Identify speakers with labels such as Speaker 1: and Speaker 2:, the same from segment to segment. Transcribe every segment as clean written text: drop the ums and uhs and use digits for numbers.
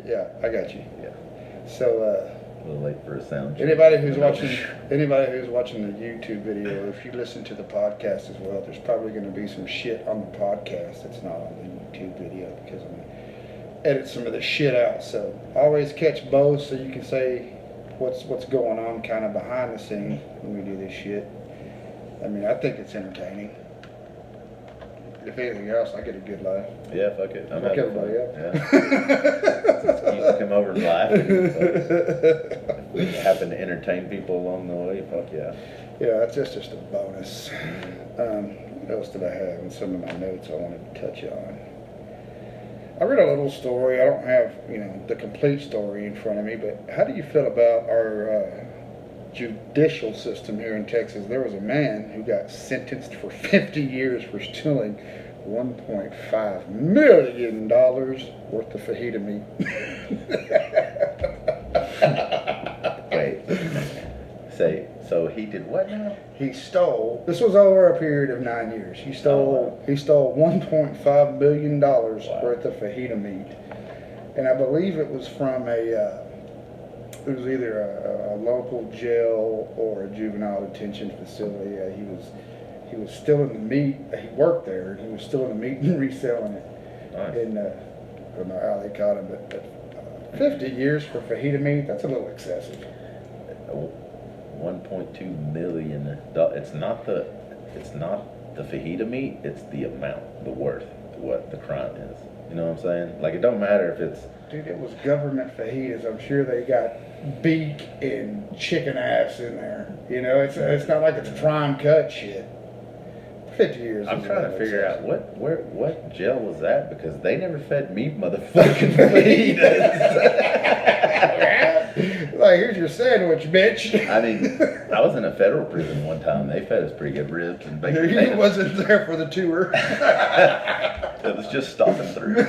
Speaker 1: Yeah, I got you.
Speaker 2: Yeah.
Speaker 1: So,
Speaker 2: A little late for a sound check.
Speaker 1: anybody who's watching the YouTube video, if you listen to the podcast as well, there's probably going to be some shit on the podcast that's not on the YouTube video because I'm going to edit some of the shit out. So always catch both so you can say what's going on kind of behind the scenes when we do this shit. I mean, I think it's entertaining. If anything else, I get a good laugh.
Speaker 2: Yeah, fuck it. I'm
Speaker 1: Fuck
Speaker 2: having
Speaker 1: everybody
Speaker 2: fun.
Speaker 1: else.
Speaker 2: Yeah. You can come over and laugh. If we happen to entertain people along the way, fuck yeah.
Speaker 1: Yeah, that's just a bonus. What else did I have in some of my notes I wanted to touch on? I read a little story. I don't have, the complete story in front of me, but how do you feel about our judicial system here in Texas? There was a man who got sentenced for 50 years for stealing $1.5 million worth of fajita meat.
Speaker 2: Wait. So he did what now?
Speaker 1: He stole. This was over a period of 9 years. He stole. He stole $1.5 million worth of fajita meat, and I believe it was from a. It was either a local jail or a juvenile detention facility. He was stealing the meat. He worked there, and he was stealing the meat and reselling it.
Speaker 2: Nice.
Speaker 1: And I don't know how they caught him, but 50 years for fajita meat, that's a little excessive.
Speaker 2: 1.2 million. It's not the fajita meat. It's the amount, the worth, what the crime is. You know what I'm saying? Like, it don't matter if it's.
Speaker 1: Dude, it was government fajitas. I'm sure they got beak and chicken ass in there. It's not like it's prime cut shit. 50 years.
Speaker 2: I'm trying to figure out what jail was that, because they never fed me motherfucking fajitas.
Speaker 1: Like, here's your sandwich, bitch.
Speaker 2: I mean, I was in a federal prison one time. They fed us pretty good ribs and bacon.
Speaker 1: He wasn't there for the tour.
Speaker 2: It was just stopping through.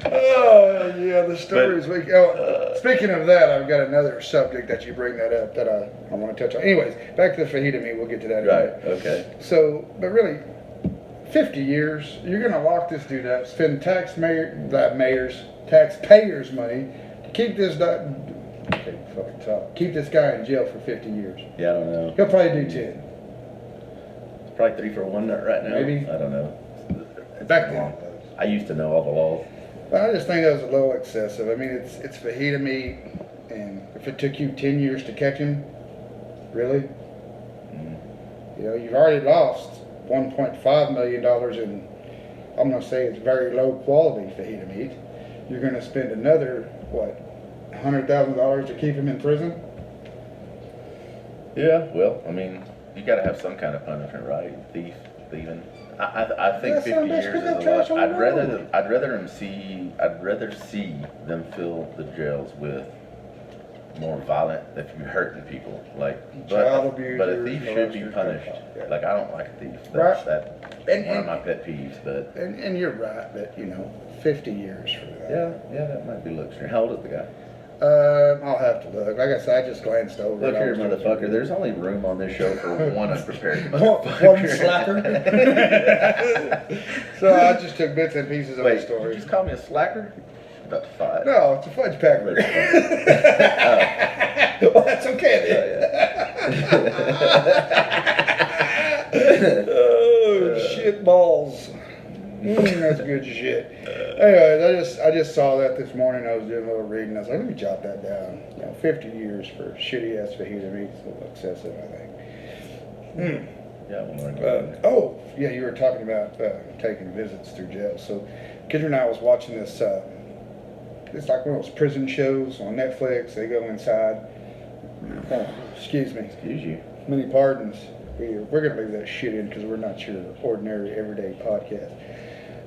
Speaker 1: Oh, yeah, the stories. Speaking of that, I've got another subject that you bring that up that I want to touch on. Anyways, back to the fajita meat. We'll get to that in a minute.
Speaker 2: Right, okay.
Speaker 1: So, but really, 50 years, you're going to lock this dude up, spend taxpayers' money to keep this guy in jail for 50 years.
Speaker 2: Yeah, I don't know.
Speaker 1: He'll probably do 10.
Speaker 2: It's probably 3 for 1 nut right now.
Speaker 1: Maybe.
Speaker 2: I don't know.
Speaker 1: Back then.
Speaker 2: I used to know all the laws.
Speaker 1: But I just think that was a little excessive. I mean, it's fajita meat, and if it took you 10 years to catch him, really? You've already lost $1.5 million in, I'm going to say it's very low quality fajita meat. You're going to spend another, $100,000 to keep him in prison?
Speaker 2: Yeah, well, I mean, you got to have some kind of punishment, right? Thieving. I think 50 years is a lot. I'd rather see them fill the jails with more violent, if you're hurting people,
Speaker 1: Child abusers,
Speaker 2: but a thief should be punished.
Speaker 1: Yeah.
Speaker 2: Like, I don't like a thief.
Speaker 1: Right.
Speaker 2: That's one of my pet peeves. But
Speaker 1: and you're right, but 50 years for that.
Speaker 2: yeah, that might be luxury. How old is the guy?
Speaker 1: I'll have to look. Like I said, I just glanced over.
Speaker 2: Look
Speaker 1: it.
Speaker 2: here, motherfucker. There's only room on this show for one unprepared
Speaker 1: One
Speaker 2: motherfucker.
Speaker 1: slacker. So I just took bits and pieces of the
Speaker 2: Wait,
Speaker 1: story.
Speaker 2: you just call me a slacker? About to fight.
Speaker 1: No, it's a fudge packer. Well, that's okay then. Oh, shit balls. That's good shit. Anyways, I just saw that this morning. I was doing a little reading. I was like, let me jot that down. 50 years for shitty ass fajita meat is a little excessive, I think.
Speaker 2: Yeah, one more.
Speaker 1: Yeah, you were talking about taking visits through jail. So, Kendra and I was watching this. It's like one of those prison shows on Netflix. They go inside. Excuse me.
Speaker 2: Excuse you.
Speaker 1: Many pardons. We're going to leave that shit in because we're not your ordinary, everyday podcast.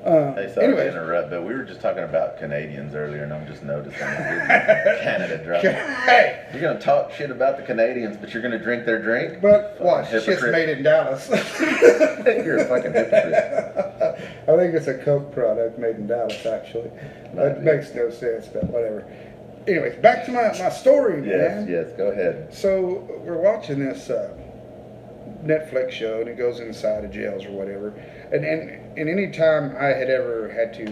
Speaker 2: Hey, sorry to interrupt, but we were just talking about Canadians earlier, and I'm just noticing Canada dropping.
Speaker 1: Hey!
Speaker 2: You're going to talk shit about the Canadians, but you're going to drink their drink?
Speaker 1: But watch,
Speaker 2: Hypocrite.
Speaker 1: shit's made in Dallas.
Speaker 2: You're a fucking hypocrite.
Speaker 1: I think it's a Coke product made in Dallas, actually. That makes no sense, but whatever. Anyways, back to my story, man.
Speaker 2: Yes, go ahead.
Speaker 1: So we're watching this Netflix show, and it goes inside of jails or whatever. And any time I had ever had to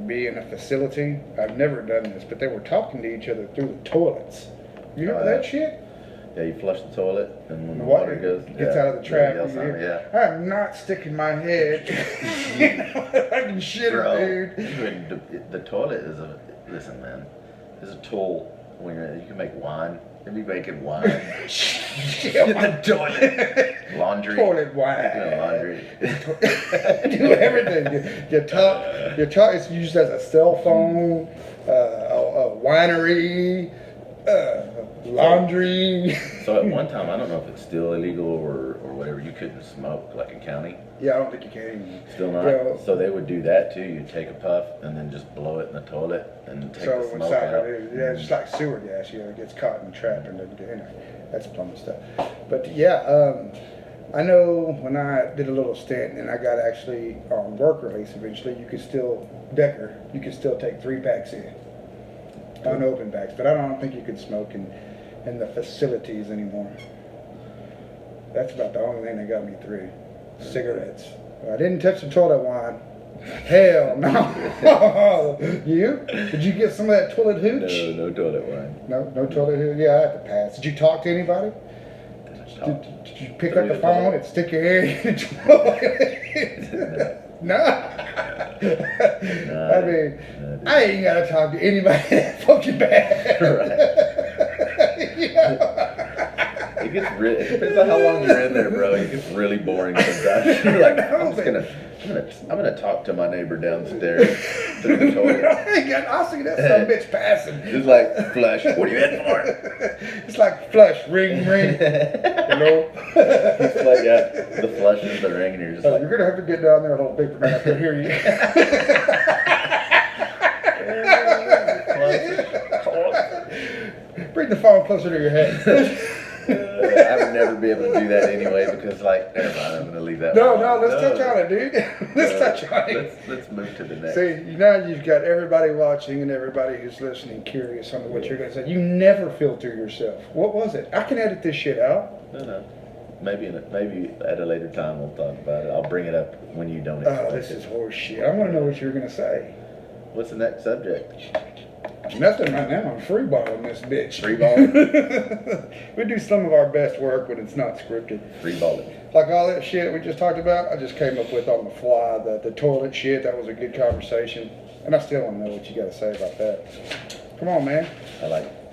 Speaker 1: be in a facility, I've never done this, but they were talking to each other through the toilets. You remember that shit?
Speaker 2: Yeah, you flush the toilet, and when the
Speaker 1: Water
Speaker 2: water
Speaker 1: gets out of the trap.
Speaker 2: yell something, yeah.
Speaker 1: I'm not sticking my head. You know, I can shit it, dude.
Speaker 2: The toilet is listen, man, is a tool when you can make wine. You'll be making wine. The toilet. Laundry.
Speaker 1: Toilet wine.
Speaker 2: Doing laundry.
Speaker 1: Do everything. Your top. It's used as a cell phone, a winery, laundry.
Speaker 2: So at one time, I don't know if it's still illegal or whatever, you couldn't smoke, like in county.
Speaker 1: Yeah, I don't think you can anymore.
Speaker 2: Still not?
Speaker 1: Well,
Speaker 2: so they would do that too. You'd take a puff and then just blow it in the toilet and take the smoke out.
Speaker 1: Yeah, it's just like sewer gas, it gets caught in the trap and doesn't get in there. That's plumbing stuff. But yeah, I know when I did a little stint and I got actually on work release eventually, you could still take 3-packs in. Unopened packs, but I don't think you could smoke in the facilities anymore. That's about the only thing that got me through. Cigarettes. I didn't touch the toilet wine. Hell no. You? Did you get some of that toilet hooch?
Speaker 2: No toilet wine.
Speaker 1: No toilet hooch? Yeah, I had to pass. Did you talk to anybody? Did you pick up the phone and stick your head in the toilet? No. I mean, I ain't got to talk to anybody that fucking bad.
Speaker 2: Right. It gets it depends on how long you're in there, bro. It gets really boring sometimes. You're like, I'm gonna talk to my neighbor downstairs through the toilet.
Speaker 1: I'll see that son of a bitch passing.
Speaker 2: Just like flush. What are you in for?
Speaker 1: It's like flush, ring, ring. Hello.
Speaker 2: It's like the flush is the ring, and you're just like,
Speaker 1: you're gonna have to get down there a little deeper, man. I can hear you. Bring the phone closer to your head.
Speaker 2: I would never be able to do that anyway because, like, never mind, I'm going to leave that
Speaker 1: one. No, let's touch on it, dude. Let's touch on it.
Speaker 2: Let's move to the next.
Speaker 1: See, now you've got everybody watching and everybody who's listening curious on what you're going to say. You never filter yourself. What was it? I can edit this shit out.
Speaker 2: No. Maybe at a later time we'll talk about it. I'll bring it up when you don't expect
Speaker 1: this is horse shit. I want to know what you're going to say.
Speaker 2: What's the next subject?
Speaker 1: Nothing right now. I'm freeballing this bitch.
Speaker 2: Freeballing?
Speaker 1: We do some of our best work when it's not scripted.
Speaker 2: Freeballing.
Speaker 1: Like all that shit we just talked about, I just came up with on the fly. The toilet shit, that was a good conversation. And I still want to know what you got to say about that. Come on, man.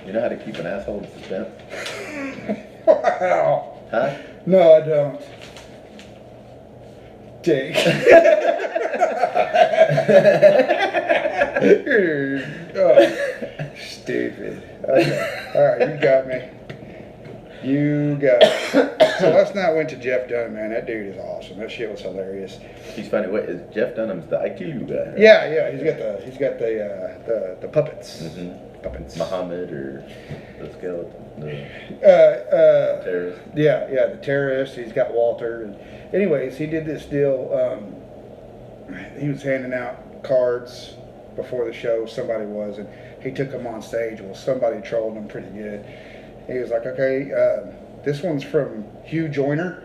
Speaker 2: You know how to keep an asshole in suspense?
Speaker 1: Wow.
Speaker 2: Huh?
Speaker 1: No, I don't. Dick. Oh, stupid. Okay. All right, you got me. You got me. So last night I went to Jeff Dunham, man. That dude is awesome. That shit was hilarious.
Speaker 2: He's funny. Wait, is Jeff Dunham's the IQ guy? Right?
Speaker 1: Yeah. He's got the puppets.
Speaker 2: Mm-hmm.
Speaker 1: Puppets.
Speaker 2: Muhammad or the skeleton, the terrorist.
Speaker 1: Yeah, the terrorist. He's got Walter. And anyways, he did this deal. He was handing out cards before the show. Somebody was, and he took them on stage. Well, somebody trolled him pretty good. He was like, "Okay, this one's from Hugh Joyner."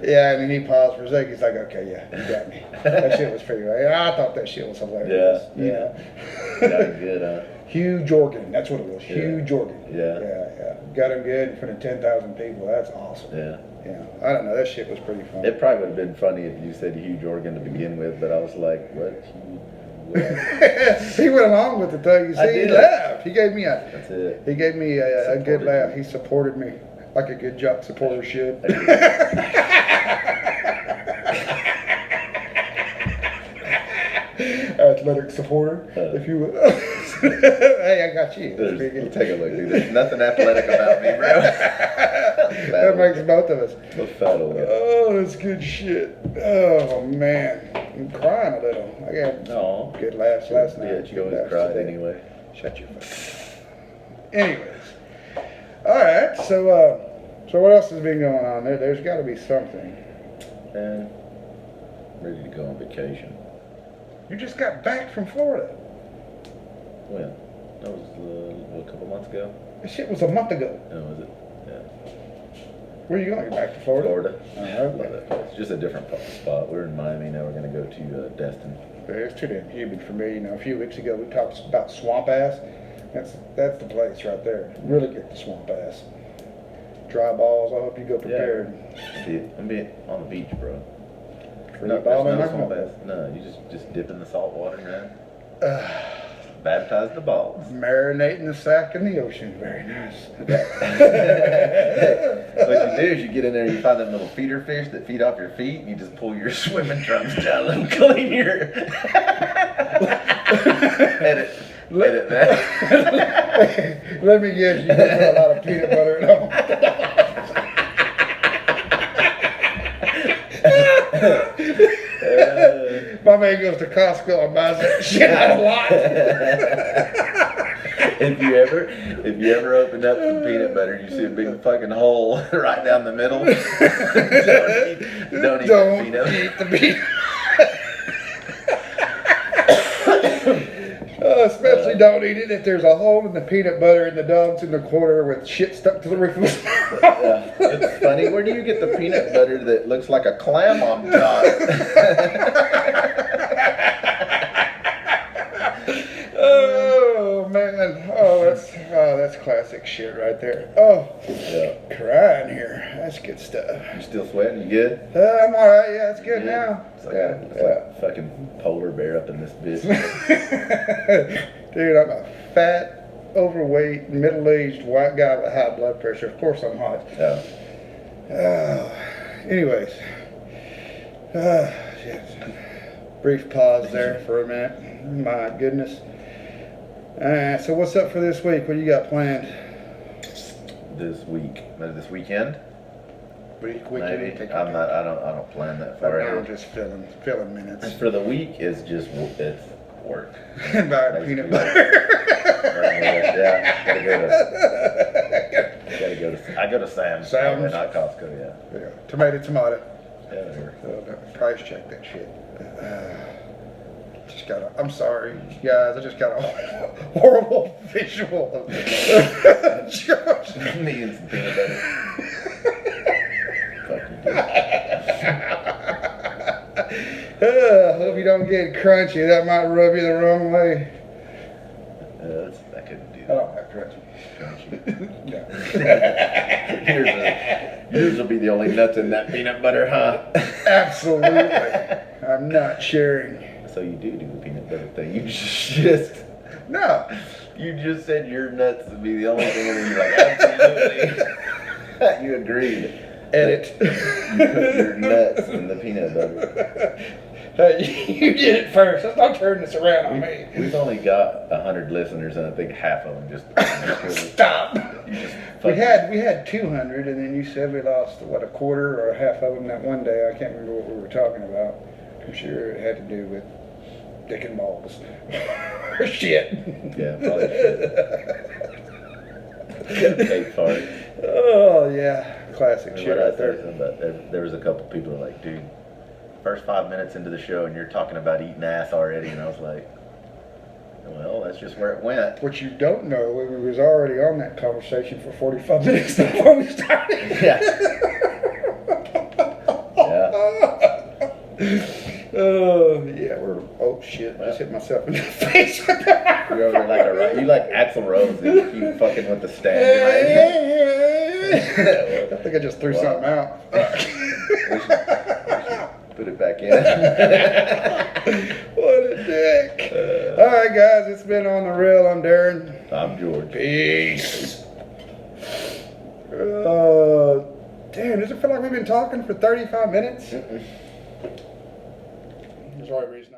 Speaker 1: Yeah, and then he paused for a second. He's like, "Okay, yeah, you got me." That shit was pretty right. I thought that shit was hilarious.
Speaker 2: Yeah. Got good, huh?
Speaker 1: Hugh Jorgen, that's what it was.
Speaker 2: Yeah.
Speaker 1: Hugh Jorgen.
Speaker 2: Yeah.
Speaker 1: Got him good in front of 10,000 people. That's awesome.
Speaker 2: Yeah.
Speaker 1: I don't know. That shit was pretty fun.
Speaker 2: It probably would have been funny if you said Hugh Jorgen to begin with, but I was like, what?
Speaker 1: He went along with it though. You see, he laughed. He gave me
Speaker 2: That's it.
Speaker 1: He gave me a good laugh. He supported me like a good jock supporter should. Athletic supporter, if you will. Hey, I got you.
Speaker 2: Take a look, dude. There's nothing athletic about me, bro.
Speaker 1: That makes both of us.
Speaker 2: Oh,
Speaker 1: that's good shit. Oh man, I'm crying a little. I got good laughs last night.
Speaker 2: Yeah, you always cried anyway.
Speaker 1: Shut your face. Anyways, all right. So what else has been going on there? There's got to be something.
Speaker 2: And ready to go on vacation.
Speaker 1: You just got back from Florida.
Speaker 2: When? That was a couple months ago.
Speaker 1: This shit was a month ago.
Speaker 2: Oh, was it? Yeah.
Speaker 1: Where are you going? Back to Florida?
Speaker 2: Florida.
Speaker 1: Oh,
Speaker 2: I love
Speaker 1: okay.
Speaker 2: that place. Just a different spot. We're in Miami now. We're gonna go to Destin.
Speaker 1: It's too damn humid for me. You know, a few weeks ago we talked about swamp ass. That's the place right there. Really get the swamp ass. Dry balls. I hope you go prepared.
Speaker 2: I'm being on the beach, bro.
Speaker 1: Free
Speaker 2: No,
Speaker 1: ball
Speaker 2: there's
Speaker 1: in
Speaker 2: no
Speaker 1: my
Speaker 2: swamp
Speaker 1: mouth.
Speaker 2: bass. No, you just dip in the salt water, man. Baptize the balls.
Speaker 1: Marinating the sack in the ocean. Very nice.
Speaker 2: What you do is you get in there, you find them little feeder fish that feed off your feet, and you just pull your swimming trunks down and clean your. Edit that.
Speaker 1: Let me guess, you put a lot of peanut butter in them. My man goes to Costco and buys that shit a lot.
Speaker 2: If you ever open up some peanut butter, you see a big fucking hole right down the middle. Don't eat the peanut.
Speaker 1: Eat the peanut. Especially don't eat it if there's a hole in the peanut butter and the dog's in the corner with shit stuck to the roof of his mouth.
Speaker 2: It's funny. Where do you get the peanut butter that looks like a clam on top?
Speaker 1: Oh man, that's classic shit right there. Oh,
Speaker 2: Yeah.
Speaker 1: crying here. That's good stuff.
Speaker 2: You still sweating? You good?
Speaker 1: I'm all right. Yeah, it's good now.
Speaker 2: It's like,
Speaker 1: Yeah,
Speaker 2: it's like a fucking polar bear up in this bitch.
Speaker 1: Dude, I'm a fat, overweight, middle-aged white guy with high blood pressure. Of course, I'm hot.
Speaker 2: Yeah.
Speaker 1: Anyways, shit. Brief pause there for a minute. My goodness. So what's up for this week? What do you got planned?
Speaker 2: This week, maybe this weekend.
Speaker 1: Weekend?
Speaker 2: Maybe.
Speaker 1: Take
Speaker 2: I
Speaker 1: your
Speaker 2: don't plan that far
Speaker 1: Right now I'm
Speaker 2: ahead.
Speaker 1: just filling minutes.
Speaker 2: For the week, it's work.
Speaker 1: And buy
Speaker 2: Basically.
Speaker 1: peanut butter.
Speaker 2: Yeah, gotta go to. I go to Sam's.
Speaker 1: Sam's?
Speaker 2: Not Costco. Yeah.
Speaker 1: Yeah. Tomato.
Speaker 2: Yeah. Whatever.
Speaker 1: Price check that shit. I'm sorry, guys. I just got a horrible visual of George.
Speaker 2: Me and some peanut butter. Fuck you, dude.
Speaker 1: Hope you don't get crunchy. That might rub you the wrong way.
Speaker 2: I couldn't do
Speaker 1: I
Speaker 2: that.
Speaker 1: don't have crunchy. No.
Speaker 2: Yours will be the only nuts in that peanut butter, huh?
Speaker 1: Absolutely. I'm not sharing.
Speaker 2: So you do the peanut butter thing. You
Speaker 1: No.
Speaker 2: just said your nuts would be the only thing, and then you're like, absolutely. You agreed.
Speaker 1: Edit.
Speaker 2: You put your nuts in the peanut butter.
Speaker 1: You did it first. Let's not turn this around on me.
Speaker 2: We've only got 100 listeners, and I think half of them just.
Speaker 1: Stop.
Speaker 2: You just
Speaker 1: We
Speaker 2: fucking-
Speaker 1: had 200, and then you said we lost a quarter or half of them that one day. I can't remember what we were talking about. I'm sure it had to do with dick and balls or shit.
Speaker 2: Yeah, probably should. Cake fart.
Speaker 1: Oh yeah, classic shit
Speaker 2: What I
Speaker 1: right
Speaker 2: say
Speaker 1: there.
Speaker 2: something about there was a couple people who were like, dude, first 5 minutes into the show and you're talking about eating ass already, and I was like, well, that's just where it went.
Speaker 1: What you don't know, we was already on that conversation for 45 minutes before we started.
Speaker 2: Yeah. Yeah.
Speaker 1: Oh yeah, oh shit! I just hit myself in the face.
Speaker 2: You're over there like you like Axl Rose, and you keep fucking with the stand.
Speaker 1: I think I just threw something out.
Speaker 2: Put it back in.
Speaker 1: What a dick! All right, guys, it's been on the real. I'm Darren.
Speaker 2: I'm George.
Speaker 1: Peace. Damn, does it feel like we've been talking for 35 minutes? There's always a reason.